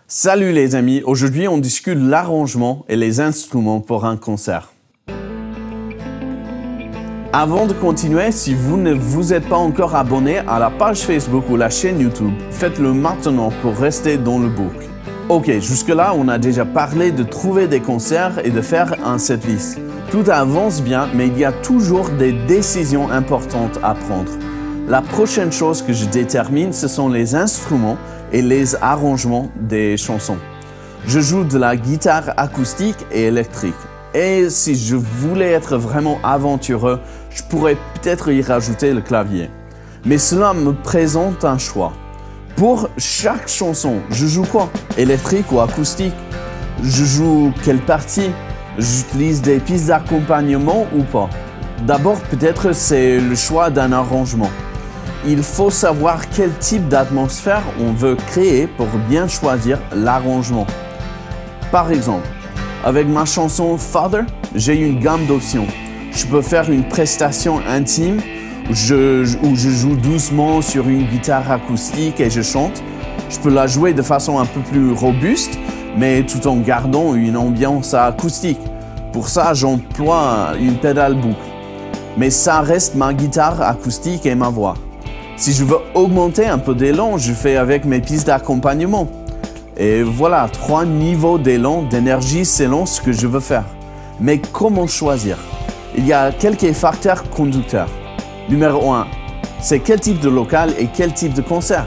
Salut les amis, aujourd'hui on discute l'arrangement et les instruments pour un concert. Avant de continuer, si vous ne vous êtes pas encore abonné à la page Facebook ou la chaîne YouTube, faites-le maintenant pour rester dans le boucle. Ok, jusque-là on a déjà parlé de trouver des concerts et de faire un setlist. Tout avance bien, mais il y a toujours des décisions importantes à prendre. La prochaine chose que je détermine, ce sont les instruments et les arrangements des chansons. Je joue de la guitare acoustique et électrique. Et si je voulais être vraiment aventureux, je pourrais peut-être y rajouter le clavier. Mais cela me présente un choix. Pour chaque chanson, je joue quoi? Électrique ou acoustique? Je joue quelle partie? J'utilise des pistes d'accompagnement ou pas? D'abord, peut-être c'est le choix d'un arrangement. Il faut savoir quel type d'atmosphère on veut créer pour bien choisir l'arrangement. Par exemple, avec ma chanson Father, j'ai une gamme d'options. Je peux faire une prestation intime où je joue doucement sur une guitare acoustique et je chante. Je peux la jouer de façon un peu plus robuste, mais tout en gardant une ambiance acoustique. Pour ça, j'emploie une pédale boucle. Mais ça reste ma guitare acoustique et ma voix. Si je veux augmenter un peu d'élan, je fais avec mes pistes d'accompagnement. Et voilà, 3 niveaux d'élan, d'énergie selon ce que je veux faire. Mais comment choisir? Il y a quelques facteurs conducteurs. Numéro 1, c'est quel type de local et quel type de concert.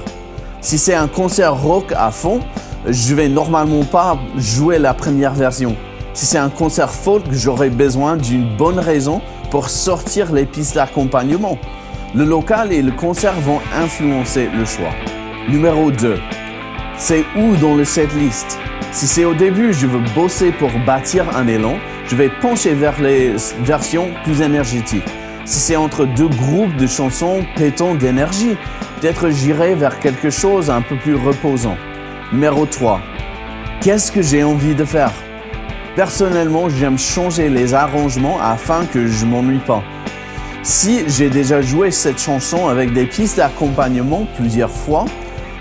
Si c'est un concert rock à fond, je vais normalement pas jouer la première version. Si c'est un concert folk, j'aurai besoin d'une bonne raison pour sortir les pistes d'accompagnement. Le local et le concert vont influencer le choix. Numéro 2, c'est où dans le setlist? Si c'est au début, je veux bosser pour bâtir un élan, je vais pencher vers les versions plus énergétiques. Si c'est entre deux groupes de chansons pétant d'énergie, peut-être j'irai vers quelque chose un peu plus reposant. Numéro 3, qu'est-ce que j'ai envie de faire? Personnellement, j'aime changer les arrangements afin que je ne m'ennuie pas. Si j'ai déjà joué cette chanson avec des pistes d'accompagnement plusieurs fois,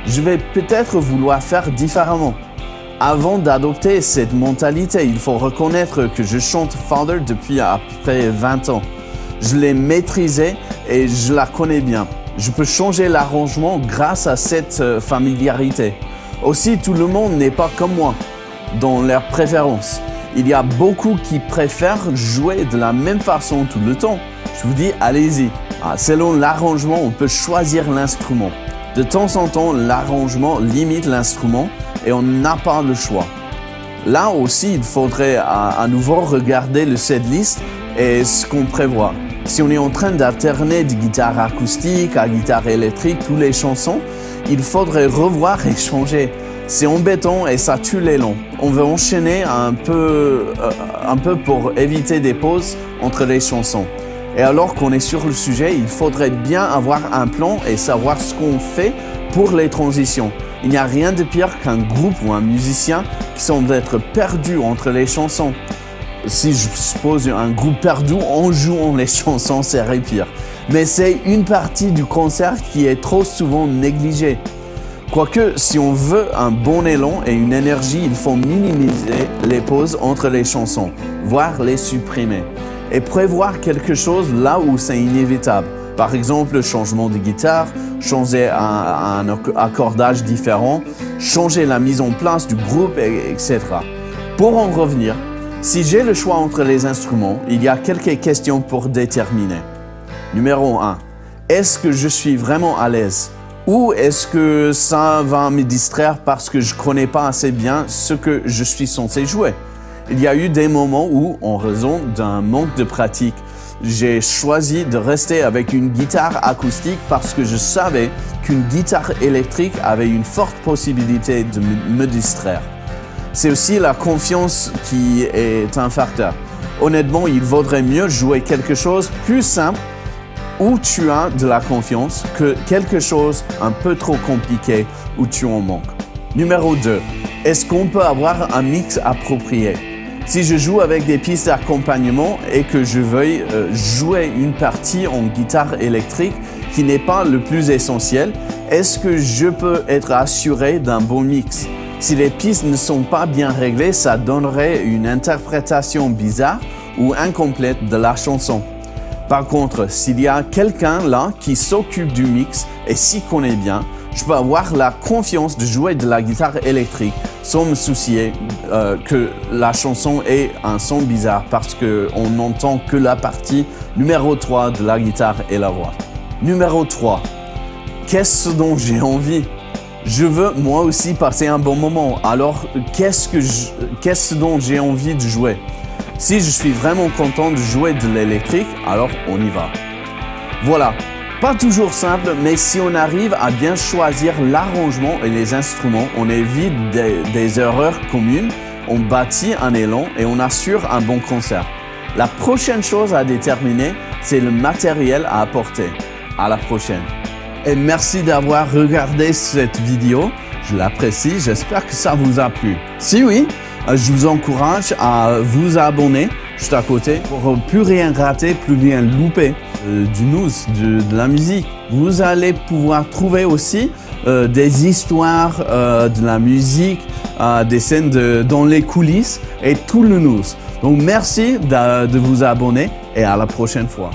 je vais peut-être vouloir faire différemment. Avant d'adopter cette mentalité, il faut reconnaître que je chante Father depuis à peu près 20 ans. Je l'ai maîtrisée et je la connais bien. Je peux changer l'arrangement grâce à cette familiarité. Aussi, tout le monde n'est pas comme moi dans leurs préférences. Il y a beaucoup qui préfèrent jouer de la même façon tout le temps. Je vous dis, allez-y. Selon l'arrangement, on peut choisir l'instrument. De temps en temps, l'arrangement limite l'instrument et on n'a pas le choix. Là aussi, il faudrait à nouveau regarder le setlist et ce qu'on prévoit. Si on est en train d'alterner de guitare acoustique à guitare électrique, toutes les chansons, il faudrait revoir et changer. C'est embêtant et ça tue l'élan. On veut enchaîner un peu pour éviter des pauses entre les chansons. Et alors qu'on est sur le sujet, il faudrait bien avoir un plan et savoir ce qu'on fait pour les transitions. Il n'y a rien de pire qu'un groupe ou un musicien qui semble être perdu entre les chansons. Si je suppose un groupe perdu en jouant les chansons, c'est pire. Mais c'est une partie du concert qui est trop souvent négligée. Quoique, si on veut un bon élan et une énergie, il faut minimiser les pauses entre les chansons, voire les supprimer. Et prévoir quelque chose là où c'est inévitable. Par exemple, le changement de guitare, changer un accordage différent, changer la mise en place du groupe, etc. Pour en revenir, si j'ai le choix entre les instruments, il y a quelques questions pour déterminer. Numéro 1. Est-ce que je suis vraiment à l'aise? Ou est-ce que ça va me distraire parce que je ne connais pas assez bien ce que je suis censé jouer? Il y a eu des moments où, en raison d'un manque de pratique, j'ai choisi de rester avec une guitare acoustique parce que je savais qu'une guitare électrique avait une forte possibilité de me distraire. C'est aussi la confiance qui est un facteur. Honnêtement, il vaudrait mieux jouer quelque chose de plus simple où tu as de la confiance que quelque chose un peu trop compliqué où tu en manques. Numéro 2. Est-ce qu'on peut avoir un mix approprié? Si je joue avec des pistes d'accompagnement et que je veuille jouer une partie en guitare électrique qui n'est pas le plus essentiel, est-ce que je peux être assuré d'un bon mix? Si les pistes ne sont pas bien réglées, ça donnerait une interprétation bizarre ou incomplète de la chanson. Par contre, s'il y a quelqu'un là qui s'occupe du mix et s'y connaît bien, je peux avoir la confiance de jouer de la guitare électrique sans me soucier que la chanson ait un son bizarre parce qu'on n'entend que la partie numéro 3 de la guitare et la voix. Numéro 3. Qu'est-ce dont j'ai envie? Je veux moi aussi passer un bon moment. Alors, qu'est-ce dont j'ai envie de jouer? Si je suis vraiment content de jouer de l'électrique, alors on y va. Voilà. Pas toujours simple, mais si on arrive à bien choisir l'arrangement et les instruments, on évite des erreurs communes, on bâtit un élan et on assure un bon concert. La prochaine chose à déterminer, c'est le matériel à apporter. À la prochaine. Et merci d'avoir regardé cette vidéo. Je l'apprécie, j'espère que ça vous a plu. Si oui, je vous encourage à vous abonner juste à côté pour plus rien rater, plus rien louper du news, de la musique. Vous allez pouvoir trouver aussi des histoires de la musique, des scènes dans les coulisses et tout le news. Donc merci de vous abonner et à la prochaine fois.